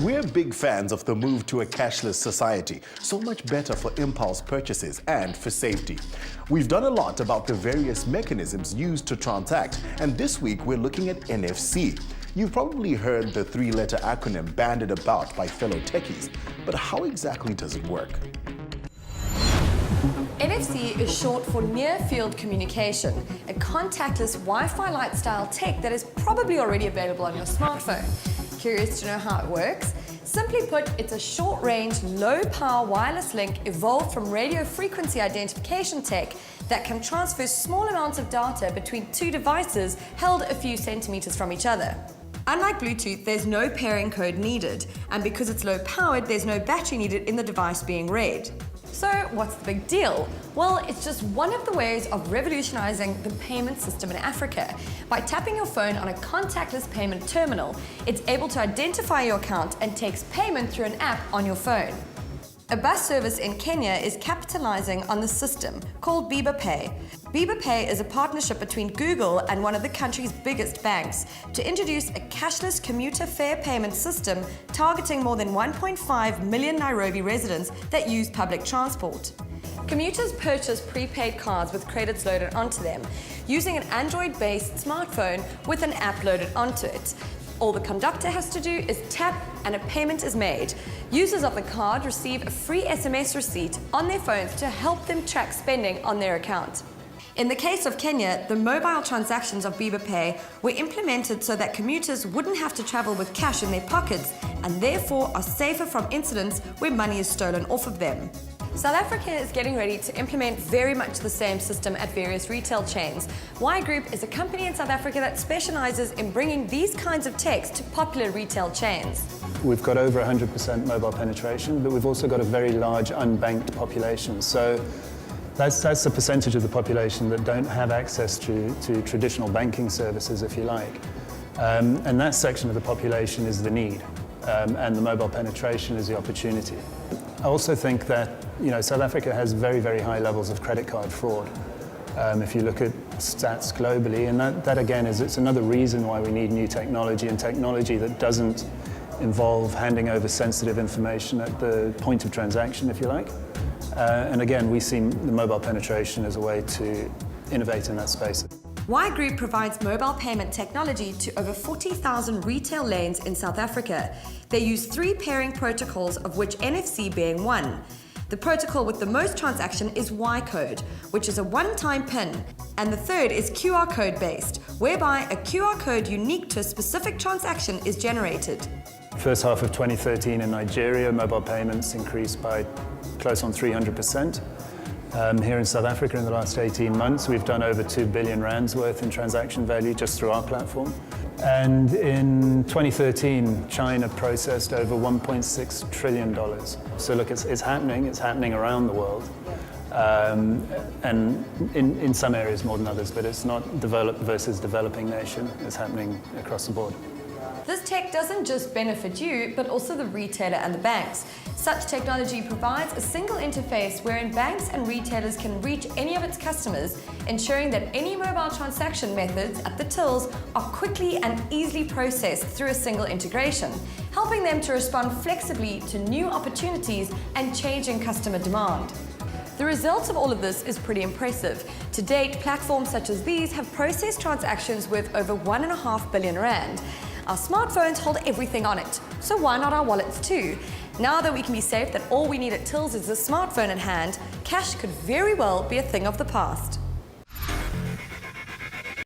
We're big fans of the move to a cashless society, so much better for impulse purchases and for safety. We've done a lot about the various mechanisms used to transact, and this week we're looking at NFC. You've probably heard the three-letter acronym bandied about by fellow techies, but how exactly does it work? NFC is short for Near Field Communication, a contactless Wi-Fi light-style tech that is probably already available on your smartphone. Curious to know how it works? Simply put, it's a short-range, low-power wireless link evolved from radio frequency identification tech that can transfer small amounts of data between two devices held a few centimeters from each other. Unlike Bluetooth, there's no pairing code needed, and because it's low-powered, there's no battery needed in the device being read. So what's the big deal? Well, it's just one of the ways of revolutionizing the payment system in Africa. By tapping your phone on a contactless payment terminal, it's able to identify your account and takes payment through an app on your phone. A bus service in Kenya is capitalizing on the system called BebaPay. BebaPay is a partnership between Google and one of the country's biggest banks to introduce a cashless commuter fare payment system targeting more than 1.5 million Nairobi residents that use public transport. Commuters purchase prepaid cards with credits loaded onto them, using an Android-based smartphone with an app loaded onto it. All the conductor has to do is tap and a payment is made. Users of the card receive a free SMS receipt on their phones to help them track spending on their account. In the case of Kenya, the mobile transactions of BebaPay were implemented so that commuters wouldn't have to travel with cash in their pockets and therefore are safer from incidents where money is stolen off of them. South Africa is getting ready to implement very much the same system at various retail chains. WiGroup is a company in South Africa that specializes in bringing these kinds of techs to popular retail chains. We've got over 100% mobile penetration, but we've also got a very large unbanked population. So that's the percentage of the population that don't have access to traditional banking services, if you like. And that section of the population is the need, and the mobile penetration is the opportunity. I also think that South Africa has very, very high levels of credit card fraud. If you look at stats globally, and that again it's another reason why we need new technology, and technology that doesn't involve handing over sensitive information at the point of transaction, if you like. And again, we see the mobile penetration as a way to innovate in that space. WiGroup provides mobile payment technology to over 40,000 retail lanes in South Africa. They use 3 pairing protocols, of which NFC being one. The protocol with the most transaction is Y-code, which is a one-time PIN, and the third is QR code based, whereby a QR code unique to a specific transaction is generated. First half of 2013 in Nigeria, mobile payments increased by close on 300%. Here in South Africa in the last 18 months, we've done over 2 billion rands worth in transaction value just through our platform. And in 2013, China processed over $1.6 trillion. So look, it's happening around the world. And in some areas more than others, but it's not developed versus developing nation. It's happening across the board. This tech doesn't just benefit you, but also the retailer and the banks. Such technology provides a single interface wherein banks and retailers can reach any of its customers, ensuring that any mobile transaction methods at the tills are quickly and easily processed through a single integration, helping them to respond flexibly to new opportunities and changing customer demand. The result of all of this is pretty impressive. To date, platforms such as these have processed transactions worth over 1.5 billion rand. Our smartphones hold everything on it, so why not our wallets too? Now that we can be safe that all we need at tills is a smartphone in hand, cash could very well be a thing of the past.